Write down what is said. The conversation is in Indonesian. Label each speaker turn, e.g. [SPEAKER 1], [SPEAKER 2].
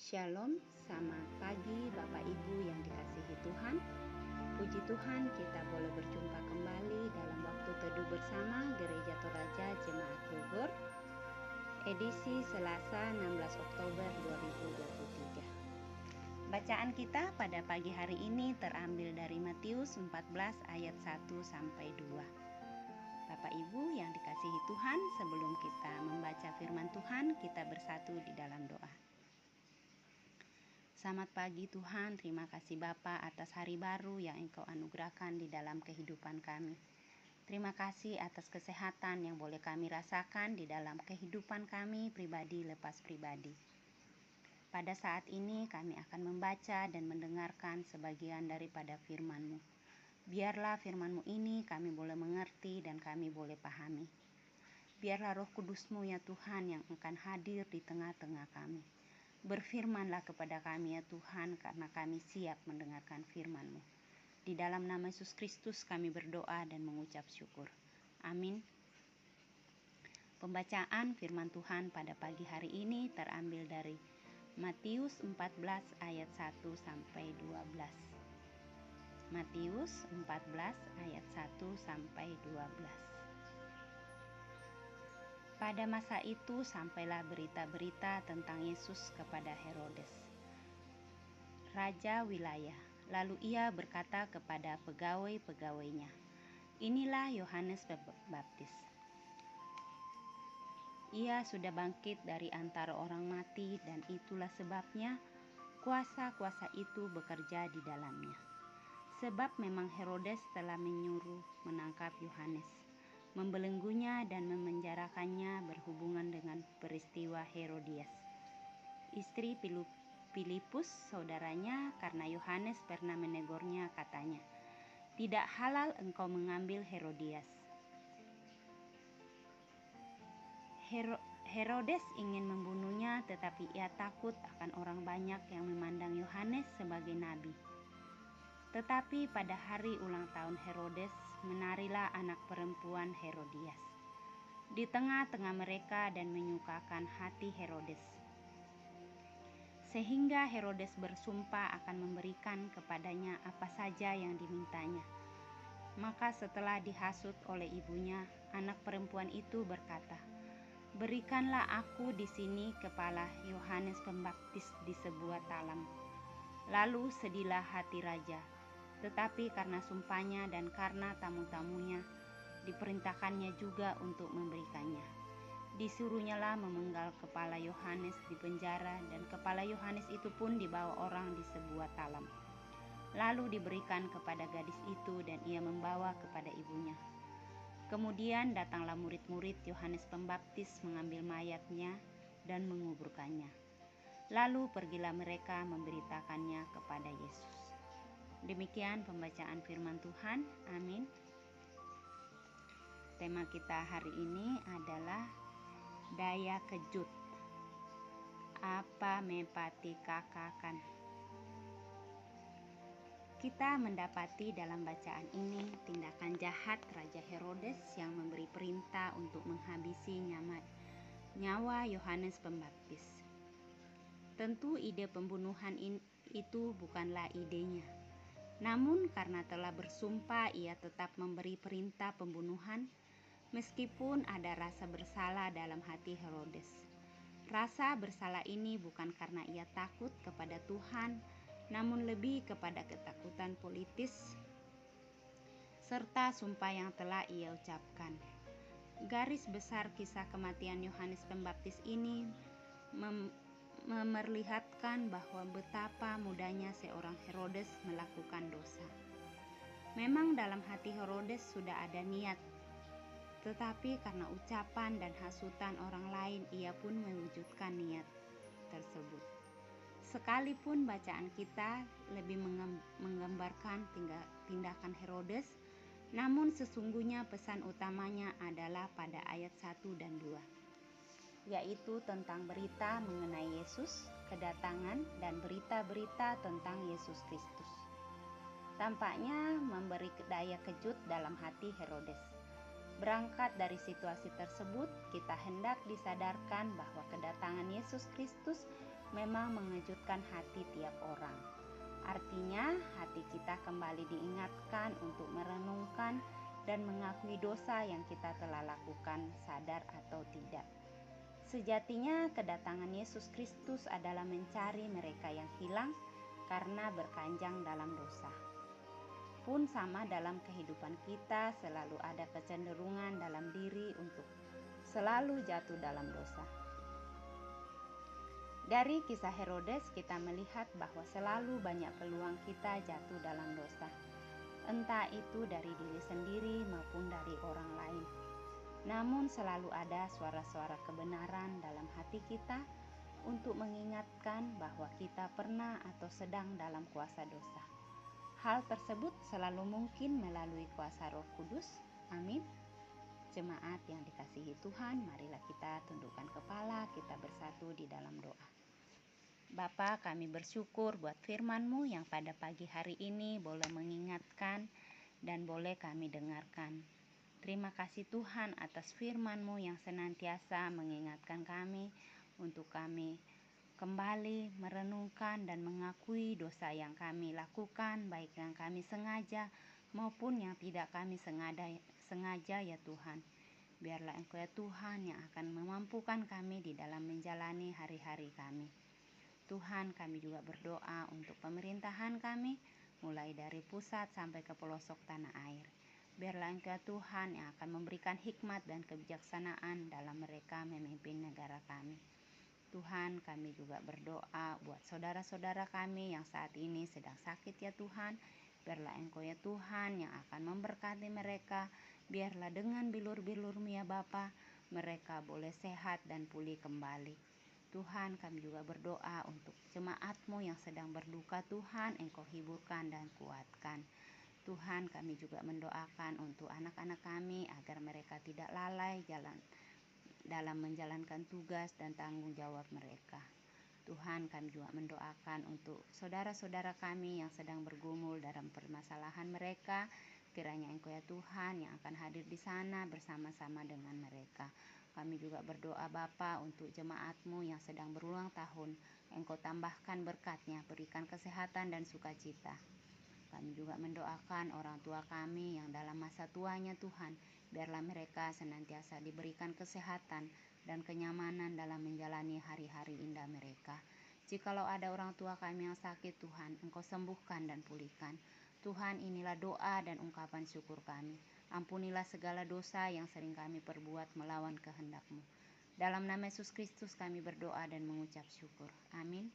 [SPEAKER 1] Shalom, selamat pagi Bapak Ibu yang dikasihi Tuhan. Puji Tuhan kita boleh berjumpa kembali dalam waktu teduh bersama Gereja Toraja Jemaat Bogor, edisi Selasa 16 Oktober 2023. Bacaan kita pada pagi hari ini terambil dari Matius 14 ayat 1 sampai 2. Bapak Ibu yang dikasihi Tuhan, sebelum kita membaca firman Tuhan, kita bersatu di dalam doa. Selamat pagi Tuhan, terima kasih Bapa atas hari baru yang Engkau anugerahkan di dalam kehidupan kami. Terima kasih atas kesehatan yang boleh kami rasakan di dalam kehidupan kami pribadi lepas pribadi. Pada saat ini kami akan membaca dan mendengarkan sebagian daripada firman-Mu. Biarlah firman-Mu ini kami boleh mengerti dan kami boleh pahami. Biarlah Roh Kudus-Mu ya Tuhan yang akan hadir di tengah-tengah kami. Berfirmanlah kepada kami ya Tuhan, karena kami siap mendengarkan firman-Mu. Di dalam nama Yesus Kristus kami berdoa dan mengucap syukur. Amin. Pembacaan firman Tuhan pada pagi hari ini terambil dari Matius 14 ayat 1 sampai 12. Matius 14 ayat 1 sampai 12. Pada masa itu sampailah berita-berita tentang Yesus kepada Herodes, raja wilayah. Lalu ia berkata kepada pegawai-pegawainya, "Inilah Yohanes Pembaptis. Ia sudah bangkit dari antara orang mati, dan itulah sebabnya kuasa-kuasa itu bekerja di dalamnya. Sebab memang Herodes telah menyuruh menangkap Yohanes, membelenggunya dan memenjarakannya berhubungan dengan peristiwa Herodias, istri Filipus saudaranya, karena Yohanes pernah menegurnya, katanya, 'Tidak halal engkau mengambil Herodias.' Herodes ingin membunuhnya, tetapi ia takut akan orang banyak yang memandang Yohanes sebagai nabi. Tetapi pada hari ulang tahun Herodes, menarilah anak perempuan Herodias di tengah-tengah mereka dan menyukakan hati Herodes, sehingga Herodes bersumpah akan memberikan kepadanya apa saja yang dimintanya. Maka setelah dihasut oleh ibunya, anak perempuan itu berkata, 'Berikanlah aku di sini kepala Yohanes Pembaptis di sebuah talam.' Lalu sedihlah hati raja, tetapi karena sumpahnya dan karena tamu-tamunya, diperintahkannya juga untuk memberikannya. Disuruhnyalah memenggal kepala Yohanes di penjara, dan kepala Yohanes itu pun dibawa orang di sebuah talam. Lalu diberikan kepada gadis itu, dan ia membawa kepada ibunya. Kemudian datanglah murid-murid Yohanes Pembaptis mengambil mayatnya dan menguburkannya. Lalu pergilah mereka memberitakannya kepada Yesus." Demikian pembacaan firman Tuhan. Amin. Tema kita hari ini adalah daya kejut. Apa mepati kakakan. Kita mendapati dalam bacaan ini tindakan jahat Raja Herodes yang memberi perintah untuk menghabisi nyawa Yohanes Pembaptis. Tentu ide pembunuhan itu bukanlah idenya. Namun karena telah bersumpah, ia tetap memberi perintah pembunuhan, meskipun ada rasa bersalah dalam hati Herodes. Rasa bersalah ini bukan karena ia takut kepada Tuhan, namun lebih kepada ketakutan politis serta sumpah yang telah ia ucapkan. Garis besar kisah kematian Yohanes Pembaptis ini memperlihatkan bahwa betapa mudahnya seorang Herodes melakukan dosa. Memang dalam hati Herodes sudah ada niat, tetapi karena ucapan dan hasutan orang lain, ia pun mewujudkan niat tersebut. Sekalipun bacaan kita lebih menggambarkan tindakan Herodes, namun sesungguhnya pesan utamanya adalah pada ayat 1 dan 2, yaitu tentang berita mengenai Yesus, kedatangan, dan berita-berita tentang Yesus Kristus. Tampaknya memberi daya kejut dalam hati Herodes. Berangkat dari situasi tersebut, kita hendak disadarkan bahwa kedatangan Yesus Kristus memang mengejutkan hati tiap orang. Artinya, hati kita kembali diingatkan untuk merenungkan dan mengakui dosa yang kita telah lakukan, sadar atau tidak. Sejatinya, kedatangan Yesus Kristus adalah mencari mereka yang hilang karena berkanjang dalam dosa. Pun sama dalam kehidupan kita, selalu ada kecenderungan dalam diri untuk selalu jatuh dalam dosa. Dari kisah Herodes kita melihat bahwa selalu banyak peluang kita jatuh dalam dosa, entah itu dari diri sendiri maupun dari orang lain. Namun selalu ada suara-suara kebenaran dalam hati kita untuk mengingatkan bahwa kita pernah atau sedang dalam kuasa dosa. Hal tersebut selalu mungkin melalui kuasa Roh Kudus. Amin. Jemaat yang dikasihi Tuhan, marilah kita tundukkan kepala, kita bersatu di dalam doa. Bapa, kami bersyukur buat firman-Mu yang pada pagi hari ini boleh mengingatkan dan boleh kami dengarkan. Terima kasih Tuhan atas firman-Mu yang senantiasa mengingatkan kami untuk kami kembali merenungkan dan mengakui dosa yang kami lakukan, baik yang kami sengaja maupun yang tidak kami sengaja ya Tuhan. Biarlah Engkau ya Tuhan yang akan memampukan kami di dalam menjalani hari-hari kami. Tuhan, kami juga berdoa untuk pemerintahan kami, mulai dari pusat sampai ke pelosok tanah air. Biarlah Engkau Tuhan yang akan memberikan hikmat dan kebijaksanaan dalam mereka memimpin negara kami. Tuhan, kami juga berdoa buat saudara-saudara kami yang saat ini sedang sakit ya Tuhan. Biarlah Engkau ya Tuhan yang akan memberkati mereka. Biarlah dengan bilur-bilur-Mu ya Bapa, mereka boleh sehat dan pulih kembali. Tuhan, kami juga berdoa untuk jemaat-Mu yang sedang berduka. Tuhan, Engkau hiburkan dan kuatkan. Tuhan, kami juga mendoakan untuk anak-anak kami agar mereka tidak lalai dalam menjalankan tugas dan tanggung jawab mereka. Tuhan, kami juga mendoakan untuk saudara-saudara kami yang sedang bergumul dalam permasalahan mereka. Kiranya Engkau ya Tuhan yang akan hadir di sana bersama-sama dengan mereka. Kami juga berdoa Bapa untuk jemaat-Mu yang sedang berulang tahun. Engkau tambahkan berkat-Nya, berikan kesehatan dan sukacita. Kami juga mendoakan orang tua kami yang dalam masa tuanya Tuhan. Biarlah mereka senantiasa diberikan kesehatan dan kenyamanan dalam menjalani hari-hari indah mereka. Jikalau ada orang tua kami yang sakit Tuhan, Engkau sembuhkan dan pulihkan. Tuhan, inilah doa dan ungkapan syukur kami. Ampunilah segala dosa yang sering kami perbuat melawan kehendak-Mu. Dalam nama Yesus Kristus kami berdoa dan mengucap syukur. Amin.